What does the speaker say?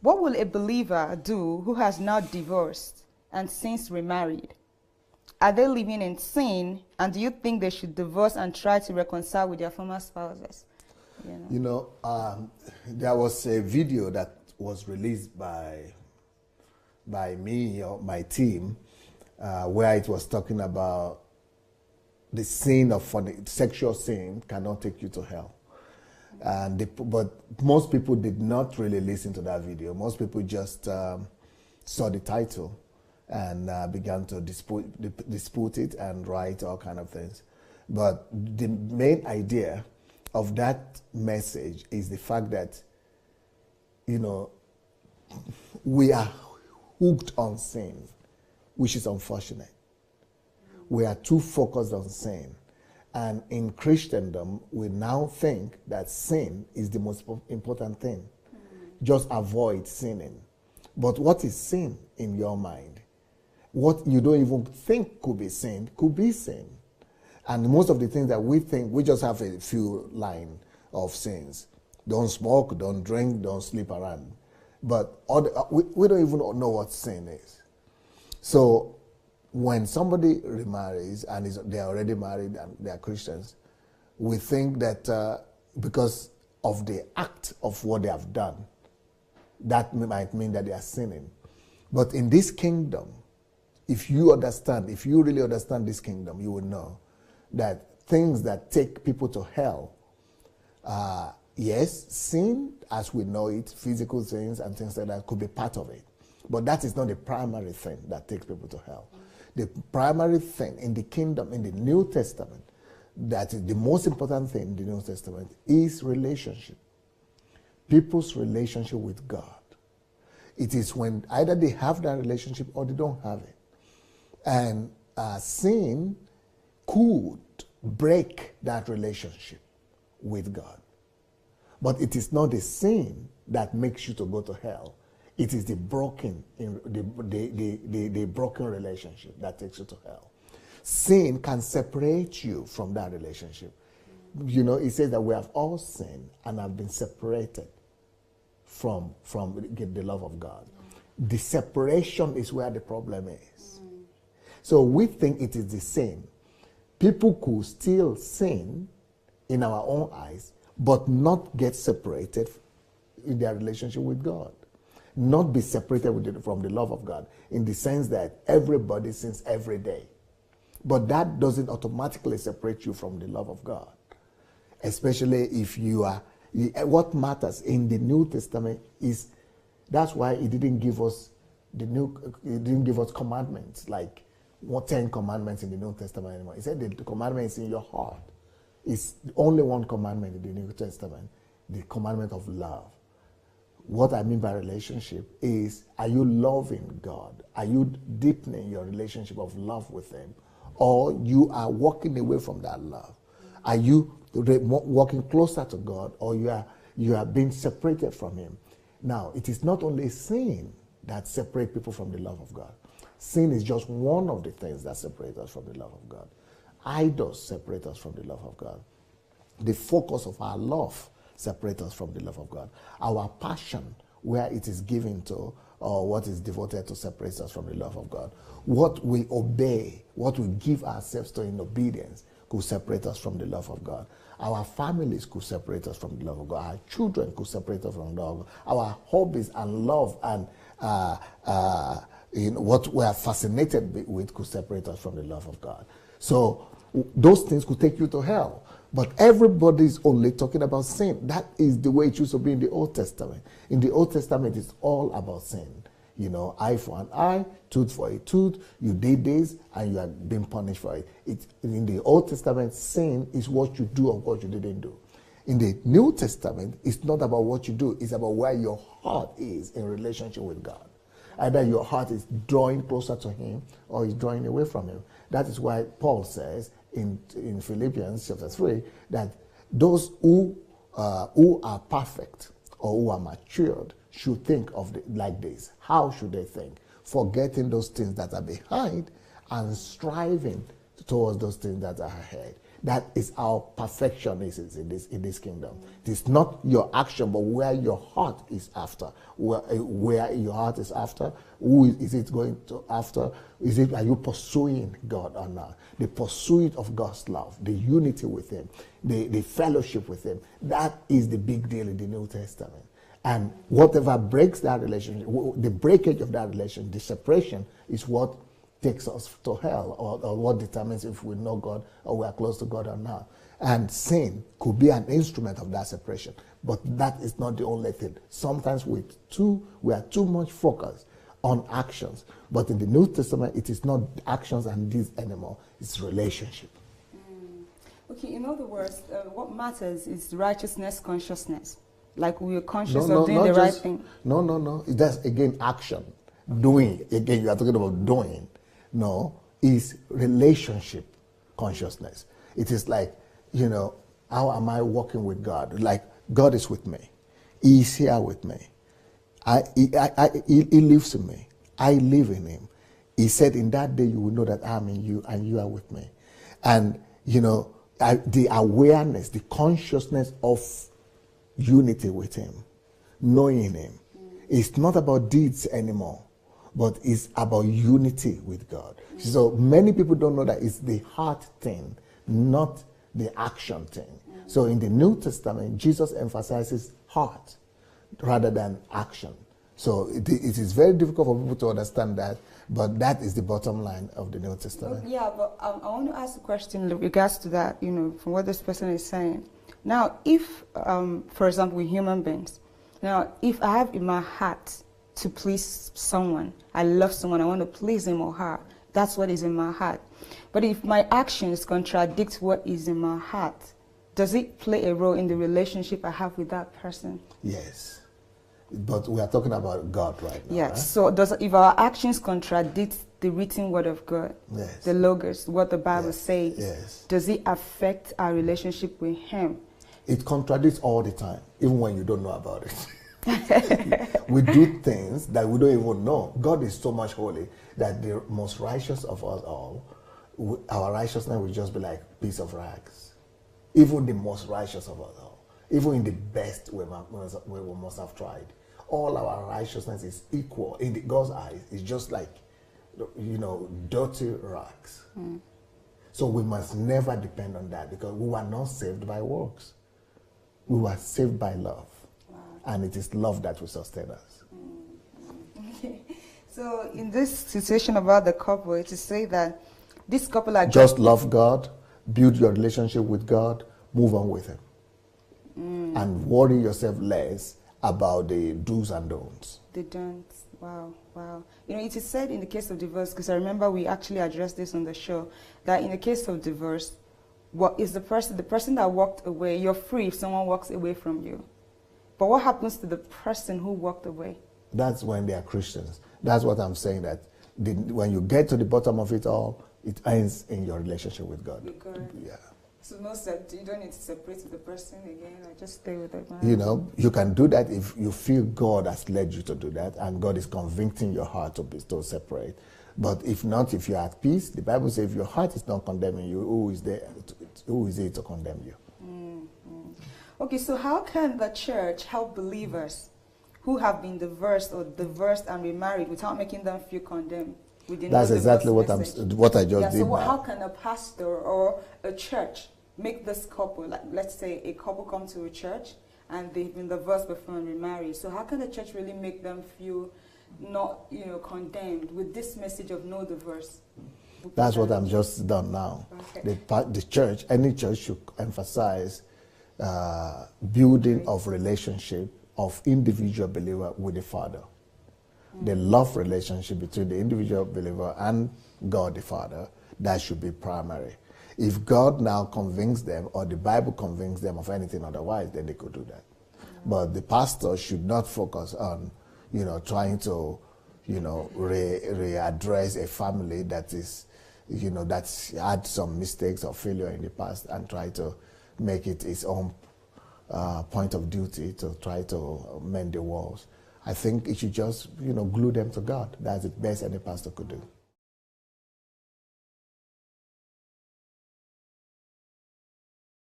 What will a believer do who has not divorced and since remarried? Are they living in sin, and do you think they should divorce and try to reconcile with their former spouses? There was a video that was released by me or my team where it was talking about the sin of sexual sin cannot take you to hell. But most people did not really listen to that video. Most people just saw the title and began to dispute it and write all kind of things. But the main idea of that message is the fact that, we are hooked on sin, which is unfortunate. We are too focused on sin. And in Christendom, we now think that sin is the most important thing. Just avoid sinning. But what is sin in your mind? What you don't even think could be sin could be sin. And most of the things that we think, we just have a few line of sins. Don't smoke, don't drink, don't sleep around. But we don't even know what sin is. So when somebody remarries and they're already married and they're Christians, we think that because of the act of what they have done, that might mean that they are sinning. But in this kingdom, if you really understand this kingdom, you will know that things that take people to hell, yes, sin as we know it, physical things and things like that could be part of it. But that is not the primary thing that takes people to hell. The primary thing in the kingdom, in the New Testament, that is the most important thing in the New Testament is relationship. People's relationship with God. It is when either they have that relationship or they don't have it. And sin could break that relationship with God. But it is not the sin that makes you to go to hell. It is the broken relationship that takes you to hell. Sin can separate you from that relationship. It says that we have all sinned and have been separated from the love of God. The separation is where the problem is. So we think it is the same. People could still sin in our own eyes, but not get separated in their relationship with God. Not be separated from the love of God in the sense that everybody sins every day. But that doesn't automatically separate you from the love of God. Especially if you are, what matters in the New Testament is, that's why it didn't give us commandments like 10 commandments in the New Testament anymore. He said the commandment is in your heart. It's only one commandment in the New Testament, the commandment of love. What I mean by relationship is, are you loving God? Are you deepening your relationship of love with Him? Or you are walking away from that love? Are you walking closer to God, or you are being separated from Him? Now, it is not only sin that separates people from the love of God. Sin is just one of the things that separate us from the love of God. Idols separate us from the love of God. The focus of our love separates us from the love of God. Our passion, where it is given to, or what is devoted to, separates us from the love of God. What we obey, what we give ourselves to in obedience, could separate us from the love of God. Our families could separate us from the love of God. Our children could separate us from the love of God. Our hobbies and love and what we are fascinated with could separate us from the love of God. So those things could take you to hell. But everybody's only talking about sin. That is the way it used to be in the Old Testament. In the Old Testament, it's all about sin. Eye for an eye, tooth for a tooth. You did this and you are being punished for it. In the Old Testament, sin is what you do or what you didn't do. In the New Testament, it's not about what you do. It's about where your heart is in relationship with God. Either your heart is drawing closer to Him or is drawing away from Him. That is why Paul says in Philippians chapter 3 that those who are perfect or who are matured should think of like this. How should they think? Forgetting those things that are behind and striving towards those things that are ahead. That is how perfection is in this kingdom. It is not your action, but where your heart is after. Where your heart is after, who is it going to after? Are you pursuing God or not? The pursuit of God's love, the unity with Him, the fellowship with Him. That is the big deal in the New Testament. And whatever breaks that relationship, the breakage of that relationship, the separation, is what takes us to hell, or what determines if we know God or we are close to God or not. And sin could be an instrument of that separation, but that is not the only thing. Sometimes we are too much focused on actions, but in the New Testament, it is not actions and deeds anymore, it's relationship. Okay, in other words, what matters is righteousness consciousness. Like we are conscious of doing the right thing. No. That's again action. Doing, again, you are talking about doing. No, is relationship consciousness. It is like, how am I walking with God? Like, God is with me. He is here with me. He lives in me. I live in Him. He said, in that day you will know that I am in you and you are with me. And, the awareness, the consciousness of unity with Him, knowing Him. It's not about deeds anymore, but it's about unity with God. So many people don't know that it's the heart thing, not the action thing. So in the New Testament, Jesus emphasizes heart rather than action. So it is very difficult for people to understand that, but that is the bottom line of the New Testament. Yeah, but I want to ask a question in regards to that, from what this person is saying. Now, if, for example, we're human beings, now, if I have in my heart to please someone, I love someone, I want to please him or her, that's what is in my heart. But if my actions contradict what is in my heart, does it play a role in the relationship I have with that person? Yes. But we are talking about God right now. Yes. Right? So if our actions contradict the written word of God, yes, the Logos, what the Bible says, yes, does it affect our relationship with Him? It contradicts all the time, even when you don't know about it. We do things that we don't even know. God is so much holy that the most righteous of us all, our righteousness will just be like a piece of rags. Even the most righteous of us all, even in the best we must have tried. All our righteousness is equal in God's eyes. It's just like, dirty rags. So we must never depend on that, because we were not saved by works. We were saved by love. Wow. And it is love that will sustain us. Okay. So in this situation about the couple, it is say that this couple are just love God, build your relationship with God, move on with Him. And worry yourself less about the do's and don'ts. The don'ts. Wow, wow. It is said in the case of divorce, because I remember we actually addressed this on the show, that in the case of divorce, what is the person that walked away, you're free if someone walks away from you. But what happens to the person who walked away? That's when they are Christians. That's what I'm saying, that when you get to the bottom of it all, it ends in your relationship with God. With God. Yeah. So you don't need to separate with the person again, or just stay with the man. You can do that if you feel God has led you to do that, and God is convicting your heart to separate. But if not, if you're at peace, the Bible says if your heart is not condemning you, who is there to condemn you? Okay, so how can the church help believers who have been divorced and remarried without making them feel condemned? That's exactly what I just did. So how can a pastor or a church make this couple, like let's say a couple come to a church and they've been divorced before and remarried, so how can the church really make them feel not condemned with this message of no divorce? That's what I'm just done now. Okay. The church, any church should emphasize building of relationship of individual believer with the Father. The love relationship between the individual believer and God the Father, that should be primary. If God now convinces them, or the Bible convinces them of anything otherwise, then they could do that. But the pastor should not focus on, trying to, readdress a family that is, that's had some mistakes or failure in the past, and try to make it its own point of duty to try to mend the walls. I think it should just, glue them to God. That's the best any pastor could do.